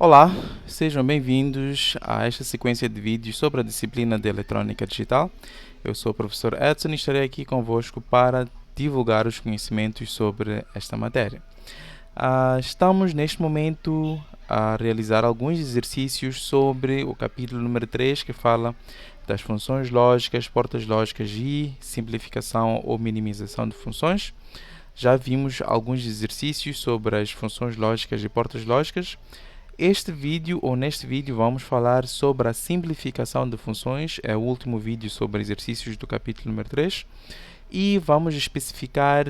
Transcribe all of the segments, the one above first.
Olá, sejam bem-vindos a esta sequência de vídeos sobre a disciplina de Eletrônica Digital. Eu sou o professor Edson e estarei aqui convosco para divulgar os conhecimentos sobre esta matéria. Estamos neste momento a realizar alguns exercícios sobre o capítulo número 3, que fala das funções lógicas, portas lógicas e simplificação ou minimização de funções. Já vimos alguns exercícios sobre as funções lógicas e portas lógicas. Neste vídeo vamos falar sobre a simplificação de funções, é o último vídeo sobre exercícios do capítulo número 3, e vamos especificar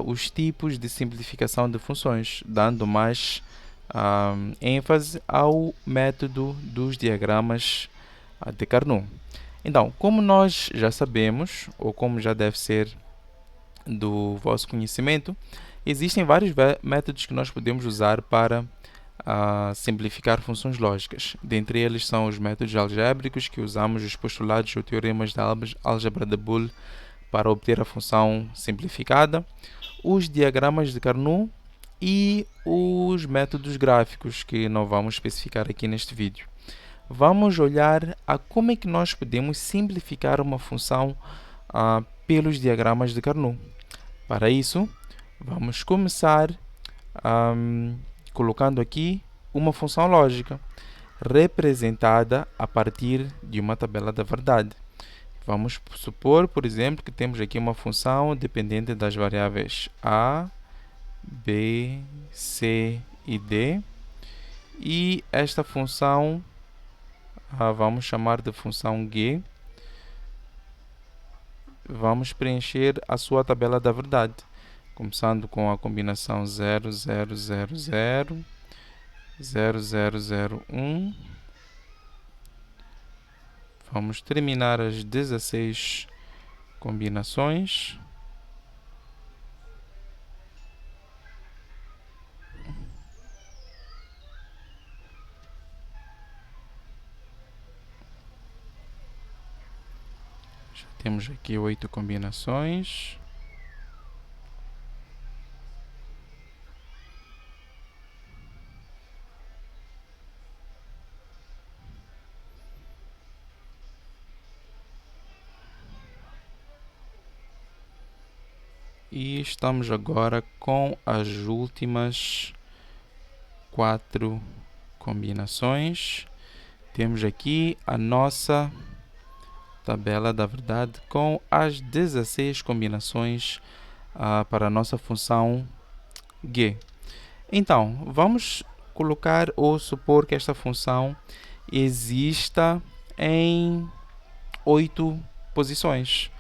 os tipos de simplificação de funções, dando mais ênfase ao método dos diagramas de Carnot. Então, como nós já sabemos, ou como já deve ser do vosso conhecimento, existem vários métodos que nós podemos usar para simplificar funções lógicas. Dentre eles são os métodos algébricos, que usamos os postulados ou teoremas da álgebra de Boole para obter a função simplificada, os diagramas de Carnot e os métodos gráficos, que não vamos especificar aqui neste vídeo. Vamos olhar a como é que nós podemos simplificar uma função pelos diagramas de Carnot. Para isso, vamos começar colocando aqui uma função lógica representada a partir de uma tabela da verdade. Vamos supor, por exemplo, que temos aqui uma função dependente das variáveis a, b, c e d, e esta função vamos chamar de função g. Vamos preencher a sua tabela da verdade, começando com a combinação 0, 0, 0, 0, 0, 0, 0, 1. Vamos terminar as 16 combinações. Já temos aqui 8 combinações. E estamos agora com as últimas 4 combinações. Temos aqui a nossa tabela da verdade com as 16 combinações para a nossa função g. Então, vamos colocar ou supor que esta função exista em 8 posições.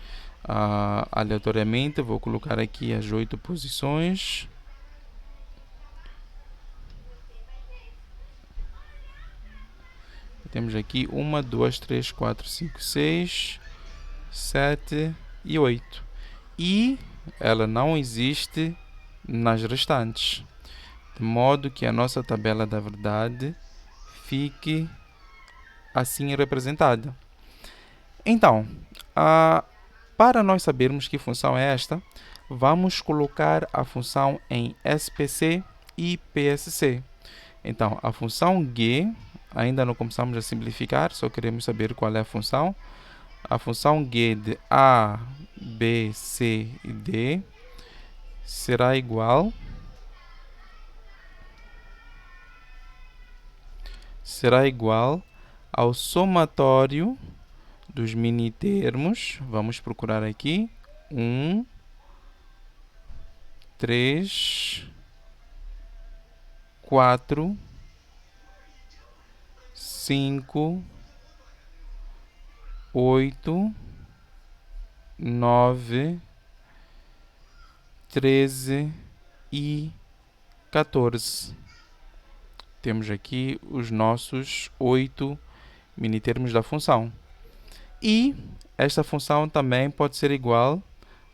Aleatoriamente, vou colocar aqui as 8 posições. Temos aqui 1, 2, 3, 4, 5, 6, 7 e 8. E ela não existe nas restantes, de modo que a nossa tabela da verdade fique assim representada. Então, para nós sabermos que função é esta, vamos colocar a função em SPC e PSC. Então, a função g, ainda não começamos a simplificar, só queremos saber qual é a função. A função g de A, B, C e D será igual ao somatório dos minitermos. Vamos procurar aqui 1, 3, 4, 5, 8, 9, 13 e 14. Temos aqui os nossos 8 minitermos da função. E esta função também pode ser igual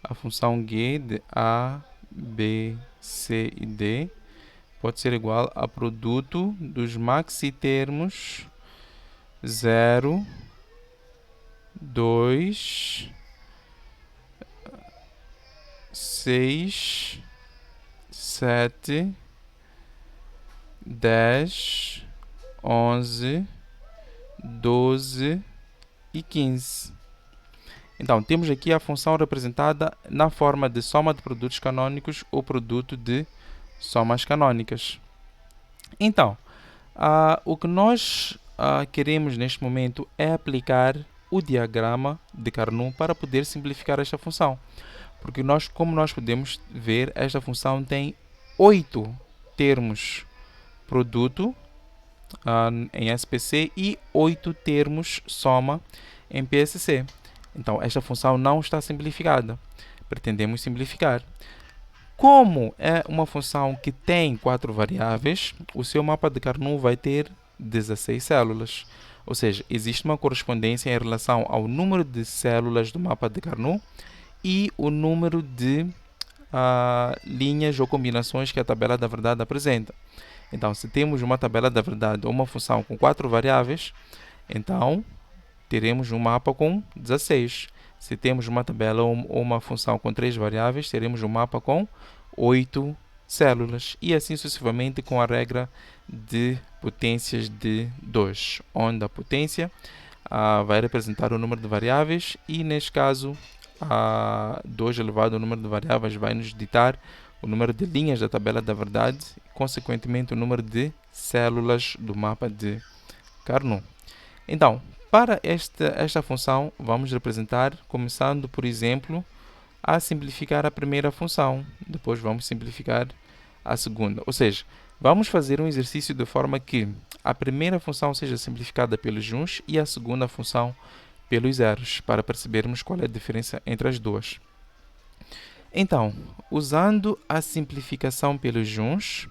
à função g de A, B, C e D. Pode ser igual a produto dos maxitermos 0, 2, 6, 7, 10, 11, 12 e 15. Então, temos aqui a função representada na forma de soma de produtos canônicos ou produto de somas canônicas. Então, o que nós queremos neste momento é aplicar o diagrama de Carnot para poder simplificar esta função. Porque como nós podemos ver, esta função tem 8 termos produto em SPC e 8 termos soma em PSC. Então, esta função não está simplificada. Pretendemos simplificar. Como é uma função que tem 4 variáveis, o seu mapa de Carnot vai ter 16 células. Ou seja, existe uma correspondência em relação ao número de células do mapa de Carnot e o número de linhas ou combinações que a tabela da verdade apresenta. Então, se temos uma tabela da verdade ou uma função com 4 variáveis, então teremos um mapa com 16. Se temos uma tabela ou uma função com 3 variáveis, teremos um mapa com 8 células. E assim sucessivamente com a regra de potências de 2, onde a potência vai representar o número de variáveis e, neste caso, 2 elevado ao número de variáveis vai nos ditar o número de linhas da tabela da verdade e, consequentemente, o número de células do mapa de Carnot. Então, para esta função, vamos representar, começando, por exemplo, a simplificar a primeira função. Depois vamos simplificar a segunda. Ou seja, vamos fazer um exercício de forma que a primeira função seja simplificada pelos uns e a segunda função pelos zeros, para percebermos qual é a diferença entre as duas. Então, usando a simplificação pelos uns,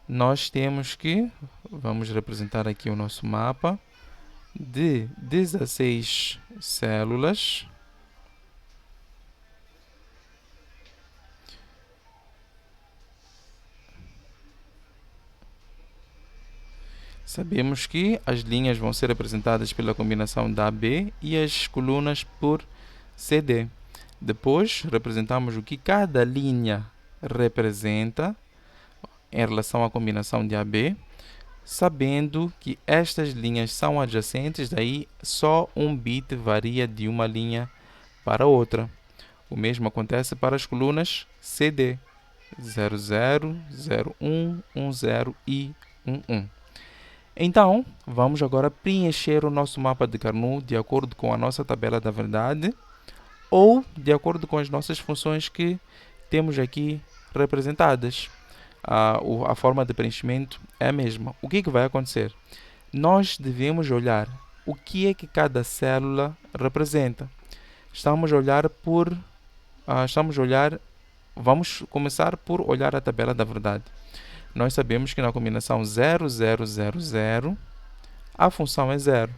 nós temos que, vamos representar aqui o nosso mapa, de 16 células, sabemos que as linhas vão ser representadas pela combinação da AB e as colunas por CD. Depois, representamos o que cada linha representa em relação à combinação de AB, sabendo que estas linhas são adjacentes, daí só um bit varia de uma linha para outra. O mesmo acontece para as colunas CD, 00, 01, 10 e 11. Então, vamos agora preencher o nosso mapa de Carnot de acordo com a nossa tabela da verdade ou de acordo com as nossas funções que temos aqui representadas. A forma de preenchimento é a mesma. O que vai acontecer? Nós devemos olhar o que é que cada célula representa. Vamos começar por olhar a tabela da verdade. Nós sabemos que na combinação 0, 0, 0, 0, a função é 0.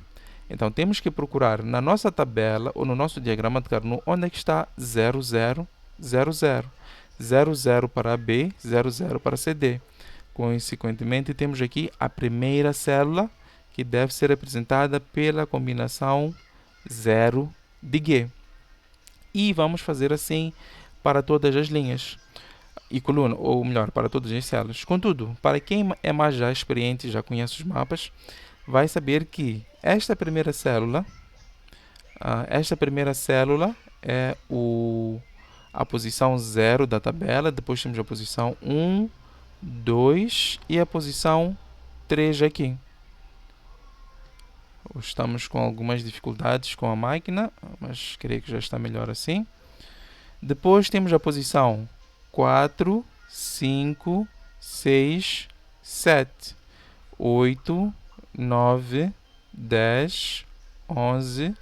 Então, temos que procurar na nossa tabela ou no nosso diagrama de Carnot onde é que está 0, 0, 0, 0. 0, 0 para B, 0, 0 para CD. Consequentemente, temos aqui a primeira célula que deve ser representada pela combinação 0 de G. E vamos fazer assim para todas as linhas e coluna, ou melhor, para todas as células. Contudo, para quem é mais já experiente e já conhece os mapas, vai saber que esta primeira célula é a posição 0 da tabela, depois temos a posição 1, 2 e a posição 3 aqui. Estamos com algumas dificuldades com a máquina, mas creio que já está melhor assim. Depois temos a posição 4, 5, 6, 7, 8, 9, 10, 11,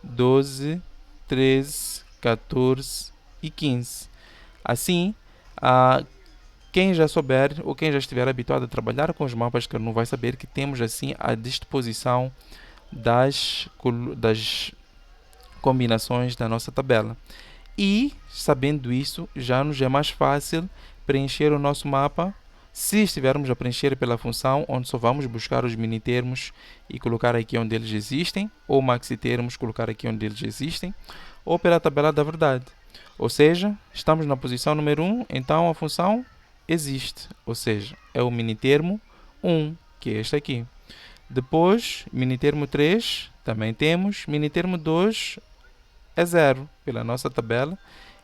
12, 13, 14 e 15. Assim, quem já souber ou quem já estiver habituado a trabalhar com os mapas de Carnot vai saber que temos assim a disposição das combinações da nossa tabela. E, sabendo isso, já nos é mais fácil preencher o nosso mapa se estivermos a preencher pela função, onde só vamos buscar os minitermos e colocar aqui onde eles existem, ou maxitermos, colocar aqui onde eles existem, ou pela tabela da verdade. Ou seja, estamos na posição número 1, então a função existe, ou seja, é o minitermo 1, que é este aqui. Depois, minitermo 3, também temos. Minitermo 2 é 0, pela nossa tabela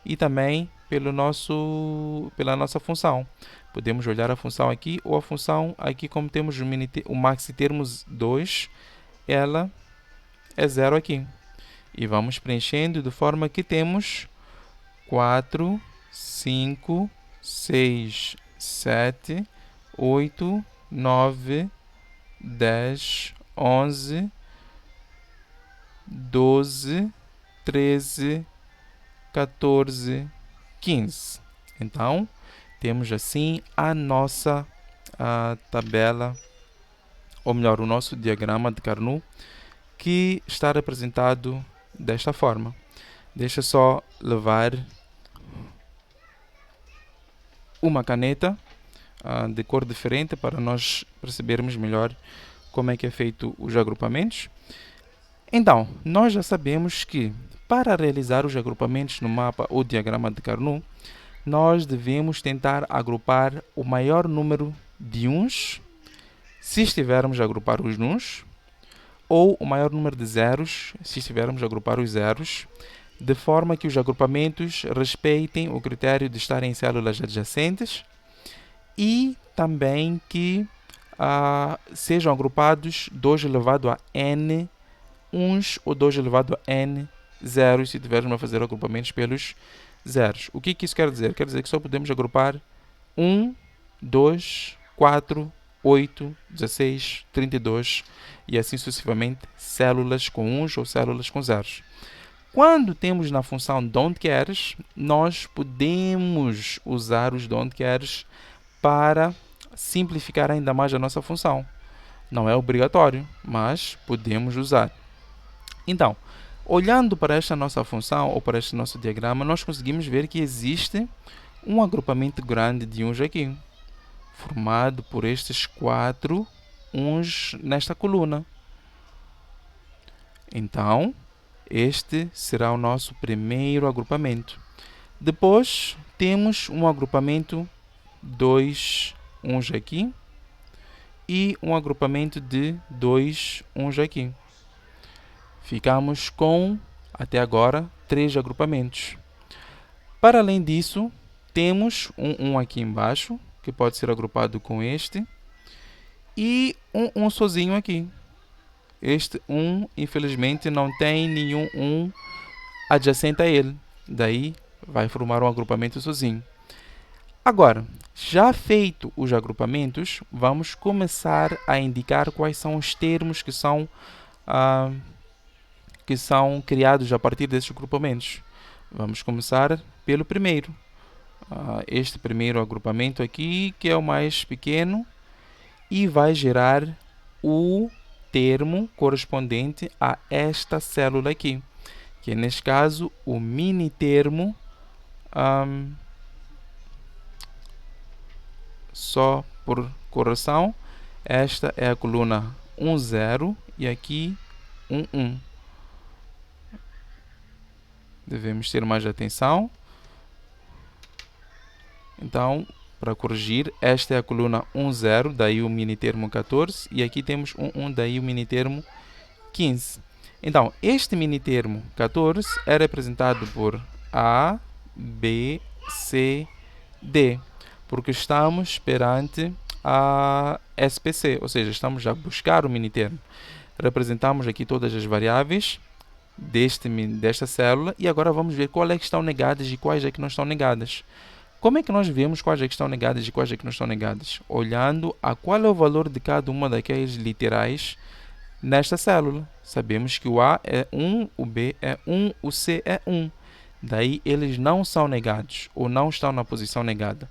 e também pela nossa função. Podemos olhar a função aqui ou a função aqui, como temos o maxitermo 2, ela é 0 aqui. E vamos preenchendo de forma que temos 4, 5, 6, 7, 8, 9, 10, 11, 12, 13, 14, 15. Então, temos assim a nossa tabela, ou melhor, o nosso diagrama de Carnot, que está representado desta forma. Deixa só levar uma caneta de cor diferente para nós percebermos melhor como é que é feito os agrupamentos. Então, nós já sabemos que para realizar os agrupamentos no mapa ou diagrama de Carnot, nós devemos tentar agrupar o maior número de uns, se estivermos a agrupar os nuns, ou o maior número de zeros, se estivermos a agrupar os zeros, de forma que os agrupamentos respeitem o critério de estarem em células adjacentes e também que sejam agrupados 2 elevado a n uns ou 2 elevado a n zeros, se tivermos a fazer agrupamentos pelos zeros. O que isso quer dizer? Quer dizer que só podemos agrupar 1, 2, 4, 8, 16, 32 e assim sucessivamente células com uns ou células com zeros. Quando temos na função don't cares, nós podemos usar os don't cares para simplificar ainda mais a nossa função. Não é obrigatório, mas podemos usar. Então, olhando para esta nossa função ou para este nosso diagrama, nós conseguimos ver que existe um agrupamento grande de uns aqui, formado por estes 4 uns nesta coluna. Então, este será o nosso primeiro agrupamento. Depois, temos um agrupamento 2 uns aqui e um agrupamento de 2 uns aqui. Ficamos com, até agora, 3 agrupamentos. Para além disso, temos um aqui embaixo, que pode ser agrupado com este, e um sozinho aqui. Este 1, infelizmente, não tem nenhum 1 adjacente a ele. Daí, vai formar um agrupamento sozinho. Agora, já feito os agrupamentos, vamos começar a indicar quais são os termos que são criados a partir desses agrupamentos. Vamos começar pelo primeiro. Este primeiro agrupamento aqui, que é o mais pequeno, e vai gerar o termo correspondente a esta célula aqui, que é, neste caso, o mini termo, só por correção, esta é a coluna 1, 0 e aqui 1, 1. Devemos ter mais atenção. Então, para corrigir, esta é a coluna 1, 0, daí o mini termo 14, e aqui temos 1, 1, daí o mini termo 15. Então, este mini termo 14 é representado por A, B, C, D, porque estamos perante a SPC, ou seja, estamos a buscar o mini termo. Representamos aqui todas as variáveis desta célula e agora vamos ver quais é que estão negadas e quais é que não estão negadas. Como é que nós vemos quais é que estão negadas e quais é que não estão negadas? Olhando a qual é o valor de cada uma daquelas literais nesta célula. Sabemos que o A é 1, o B é 1, o C é 1. Daí eles não são negados ou não estão na posição negada.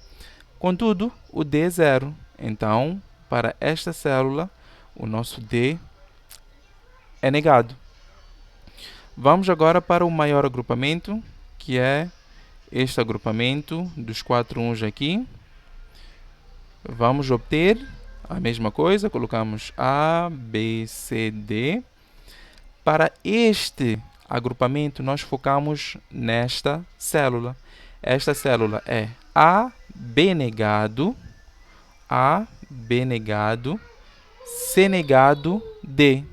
Contudo, o D é 0. Então, para esta célula, o nosso D é negado. Vamos agora para o maior agrupamento, que é este agrupamento dos 4 uns aqui. Vamos obter a mesma coisa, colocamos A, B, C, D. Para este agrupamento, nós focamos nesta célula. Esta célula é A, B negado, C negado D.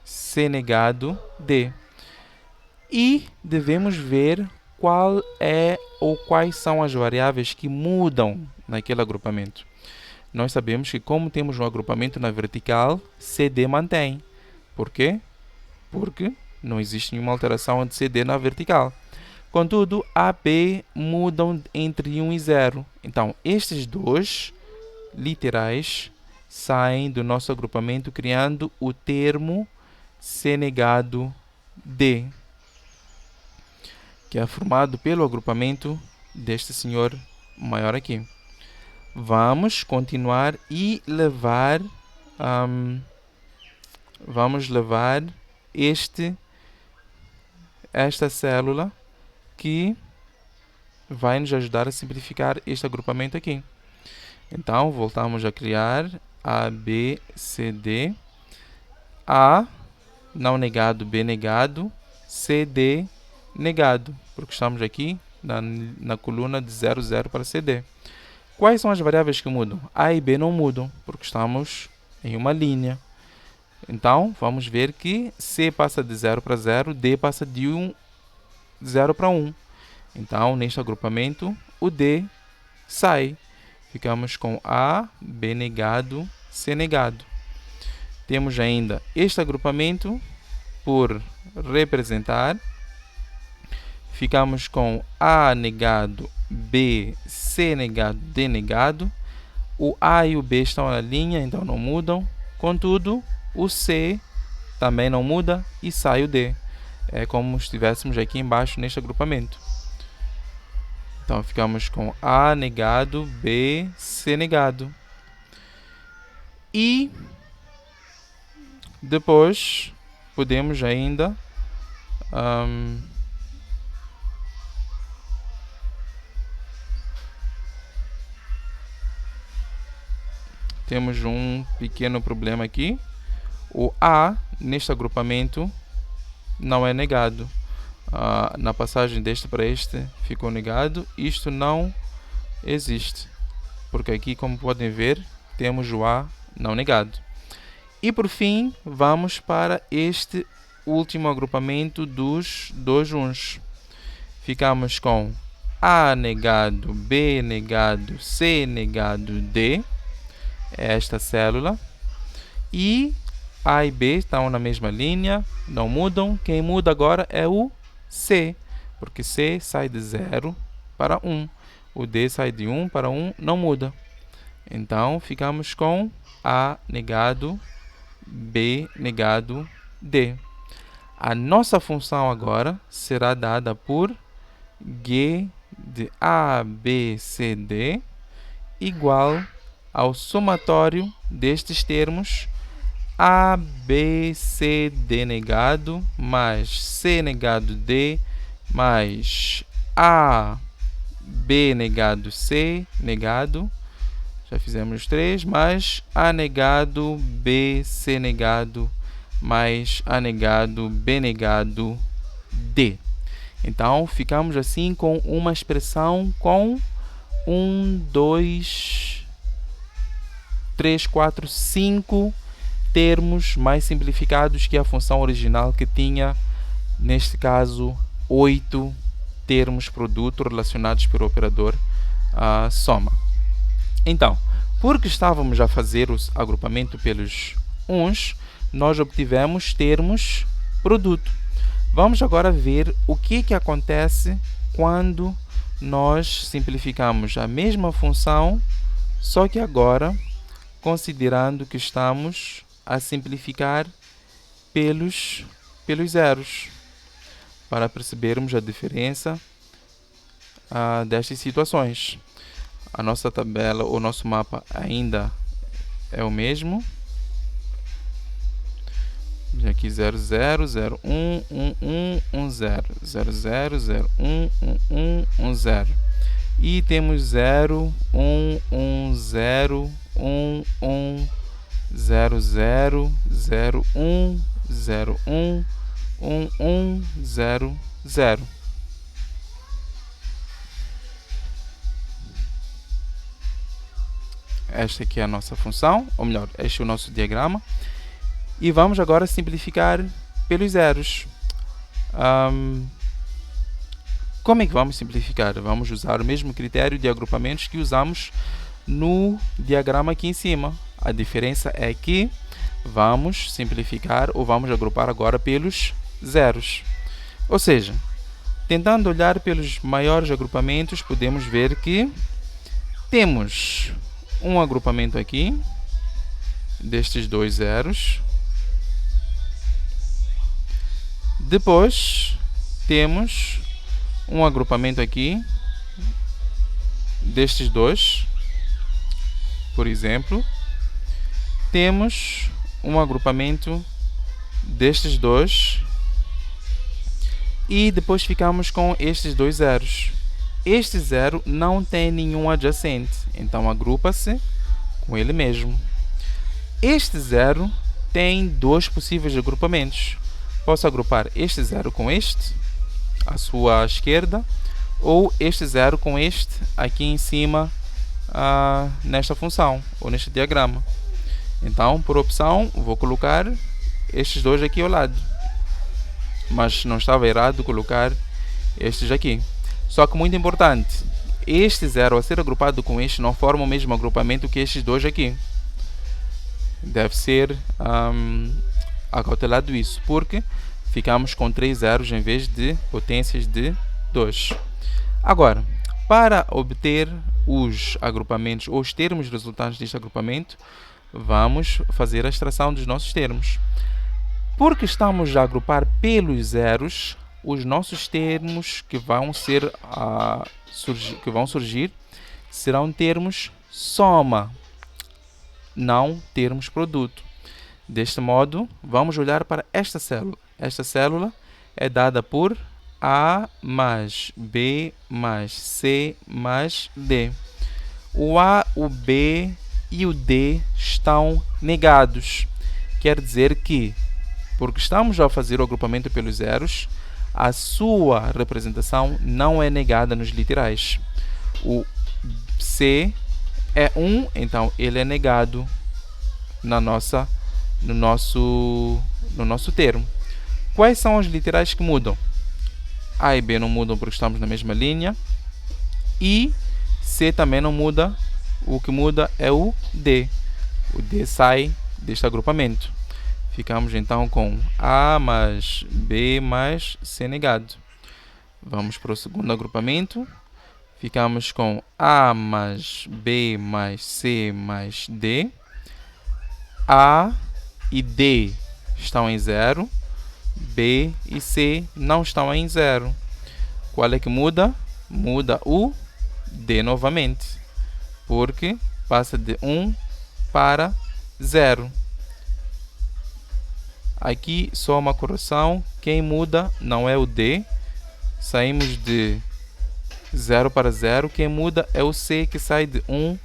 C negado D. E devemos ver qual é ou quais são as variáveis que mudam naquele agrupamento. Nós sabemos que como temos um agrupamento na vertical, CD mantém. Por quê? Porque não existe nenhuma alteração entre CD na vertical. Contudo, A e B mudam entre 1 e 0. Então, estes dois literais saem do nosso agrupamento, criando o termo C negado D, que é formado pelo agrupamento deste senhor maior aqui. Vamos continuar e levar esta célula que vai nos ajudar a simplificar este agrupamento aqui. Então, voltamos a criar A, B, C, D. A não negado, B negado, C, D negado, porque estamos aqui na coluna de 0, 0 para CD. Quais são as variáveis que mudam? A e B não mudam, porque estamos em uma linha. Então, vamos ver que C passa de 0 para 0, D passa de 0 para 1. Então, neste agrupamento, o D sai. Ficamos com A, B negado, C negado. Temos ainda este agrupamento por representar. Ficamos com A negado, B, C negado, D negado. O A e o B estão na linha, então não mudam. Contudo, o C também não muda e sai o D. É como se estivéssemos aqui embaixo neste agrupamento. Então, ficamos com A negado, B, C negado. E depois podemos ainda temos um pequeno problema aqui. O A neste agrupamento não é negado. Na passagem deste para este ficou negado. Isto não existe, porque aqui, como podem ver, temos o A não negado. E por fim, vamos para este último agrupamento dos dois uns. Ficamos com A negado, B negado, C negado, D. É esta célula. E A e B estão na mesma linha, não mudam. Quem muda agora é o C, porque C sai de 0 para 1. O D sai de 1 para 1, não muda. Então, ficamos com A negado, B negado, D. A nossa função agora será dada por G de A, B, C, D igual ao somatório destes termos A, B, C, D negado mais C negado D mais A, B negado, C negado. Já fizemos 3, mais A negado, B, C negado, mais A negado, B negado, D. Então, ficamos assim com uma expressão com 1, 2, 3, 4, 5 termos mais simplificados que a função original, que tinha, neste caso, 8 termos produto relacionados pelo operador soma. Então, porque estávamos a fazer o agrupamento pelos uns, nós obtivemos termos produto. Vamos agora ver o que acontece quando nós simplificamos a mesma função, só que agora considerando que estamos a simplificar pelos zeros, para percebermos a diferença destas situações. A nossa tabela, o nosso mapa ainda é o mesmo. Aqui 0, 0, 0, 1, 1, 1, 1, 0, 0, 0, 0, 1, 1, 1, 1, 0. E temos 0, 1, 1, 0, 1, 1, 0, 0, 0, 1, 0, 1, 1, 1, 0, 0. esta aqui é a nossa função, ou melhor, este é o nosso diagrama. E vamos agora simplificar pelos zeros. Como é que vamos simplificar? Vamos usar o mesmo critério de agrupamentos que usamos no diagrama aqui em cima. A diferença é que vamos simplificar ou vamos agrupar agora pelos zeros. Ou seja, tentando olhar pelos maiores agrupamentos, podemos ver que temos um agrupamento aqui destes dois zeros. Depois temos um agrupamento aqui destes dois. Por exemplo, temos um agrupamento destes dois e depois ficamos com estes dois zeros. Este zero não tem nenhum adjacente, então agrupa-se com ele mesmo. Este zero tem dois possíveis agrupamentos. Posso agrupar este zero com este, à sua esquerda, ou este zero com este aqui em cima, nesta função, ou neste diagrama. Então, por opção, vou colocar estes dois aqui ao lado. Mas não estava errado colocar estes aqui. Só que muito importante, este zero a ser agrupado com este não forma o mesmo agrupamento que estes dois aqui. Deve ser acautelado isso, porque ficamos com 3 zeros em vez de potências de 2. Agora, para obter os agrupamentos ou os termos resultantes deste agrupamento, vamos fazer a extração dos nossos termos. Porque estamos a agrupar pelos zeros, os nossos termos que vão surgir serão termos soma, não termos produto. Deste modo, vamos olhar para esta célula. Esta célula é dada por A mais B mais C mais D. O A, o B e o D estão negados. Quer dizer que, porque estamos a fazer o agrupamento pelos zeros, a sua representação não é negada nos literais. O C é 1, então ele é negado no nosso termo. Quais são os literais que mudam? A e B não mudam porque estamos na mesma linha. E C também não muda. O que muda é o D. O D sai deste agrupamento. Ficamos então com A mais B mais C negado. Vamos para o segundo agrupamento. Ficamos com A mais B mais C mais D. A e D estão em 0. B e C não estão em 0. Qual é que muda? Muda o D novamente, porque passa de 1 para 0. Aqui só uma correção, quem muda não é o D, saímos de 0 para 0, quem muda é o C, que sai de 1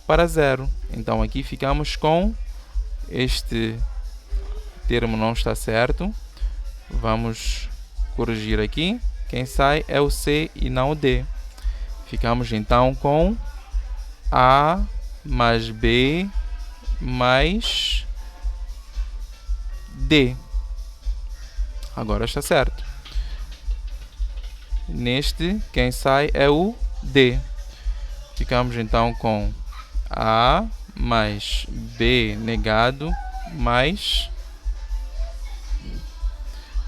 para 0. Então aqui ficamos com este termo não está certo. Vamos corrigir aqui. Quem sai é o C e não o D. Ficamos então com A mais B mais D. Agora está certo. Neste, quem sai é o D. Ficamos então com A mais B negado mais...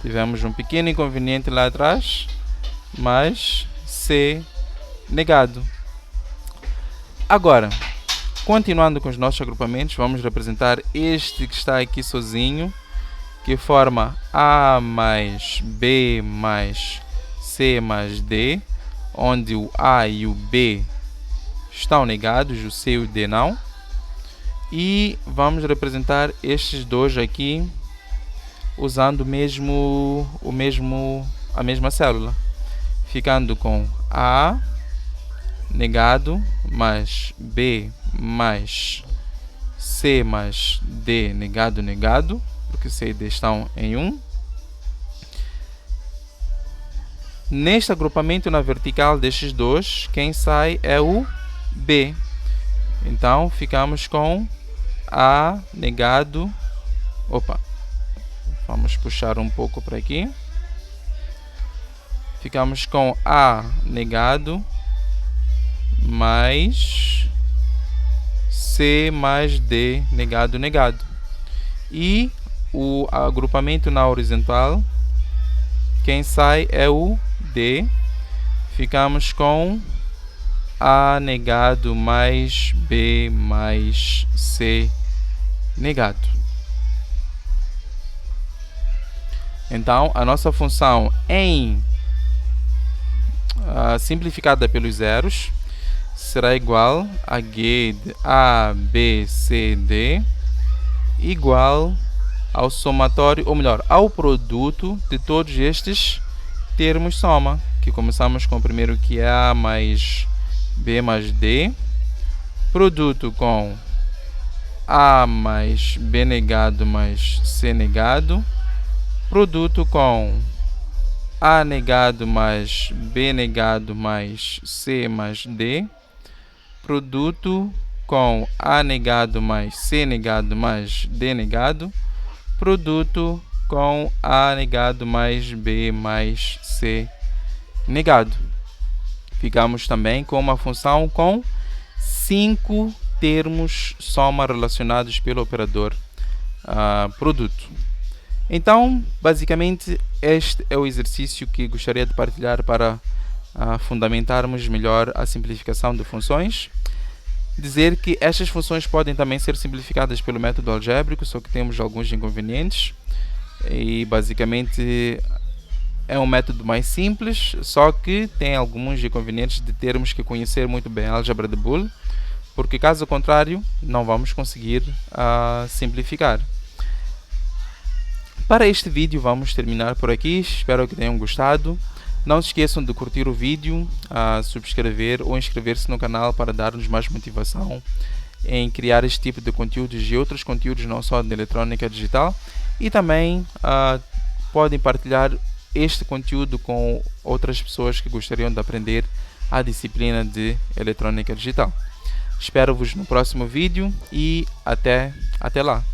Tivemos um pequeno inconveniente lá atrás, mas C negado. Agora, continuando com os nossos agrupamentos, vamos representar este que está aqui sozinho, que forma A mais B mais C mais D, onde o A e o B estão negados, o C e o D não. E vamos representar estes dois aqui usando a mesma célula, ficando com A negado mais B mais C mais D negado negado, porque C e D estão em 1. Neste agrupamento na vertical destes dois, quem sai é o B. Então, ficamos com A negado. Opa, vamos puxar um pouco para aqui. Ficamos com A negado mais C mais D negado negado. E o agrupamento na horizontal, quem sai é o D. Ficamos com A negado mais B mais C negado. Então, a nossa função simplificada pelos zeros será igual a G de A, B, C, D igual ao somatório, ou melhor, ao produto de todos estes termos soma, que começamos com o primeiro, que é A mais B mais D, produto com A mais B negado mais C negado, produto com A negado mais B negado mais C mais D, produto com A negado mais C negado mais D negado, produto com A negado mais B mais C negado. Ficamos também com uma função com 5 termos soma relacionados pelo operador produto. Então, basicamente, este é o exercício que gostaria de partilhar para fundamentarmos melhor a simplificação de funções. Dizer que estas funções podem também ser simplificadas pelo método algébrico, só que temos alguns inconvenientes. E, basicamente, é um método mais simples, só que tem alguns inconvenientes de termos que conhecer muito bem a álgebra de Boole, porque, caso contrário, não vamos conseguir simplificar. Para este vídeo vamos terminar por aqui, espero que tenham gostado. Não se esqueçam de curtir o vídeo, subscrever ou inscrever-se no canal para dar-nos mais motivação em criar este tipo de conteúdos e outros conteúdos não só de eletrônica digital. E também podem partilhar este conteúdo com outras pessoas que gostariam de aprender a disciplina de eletrônica digital. Espero-vos no próximo vídeo e até lá!